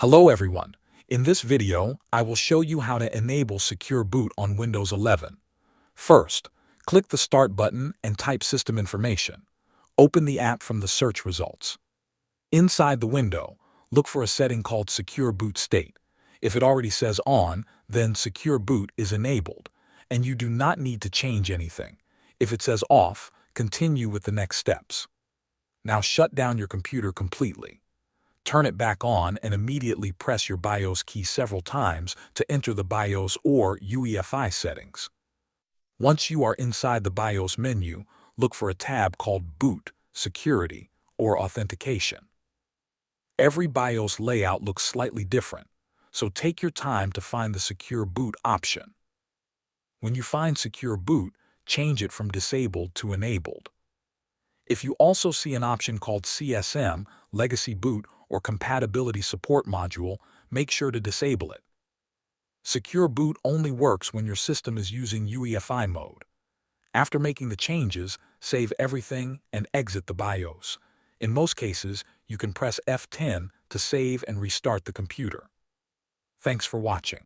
Hello everyone. In this video, I will show you how to enable Secure Boot on Windows 11. First, click the Start button and type System Information. Open the app from the search results. Inside the window, look for a setting called Secure Boot State. If it already says On, then Secure Boot is enabled, and you do not need to change anything. If it says Off, continue with the next steps. Now shut down your computer completely. Turn it back on and immediately press your BIOS key several times to enter the BIOS or UEFI settings. Once you are inside the BIOS menu, look for a tab called Boot, Security, or Authentication. Every BIOS layout looks slightly different, so take your time to find the Secure Boot option. When you find Secure Boot, change it from Disabled to Enabled. If you also see an option called CSM, Legacy Boot, or Compatibility Support Module, make sure to disable it. Secure Boot only works when your system is using UEFI mode. After making the changes, save everything and exit the BIOS. In most cases, you can press F10 to save and restart the computer. Thanks for watching.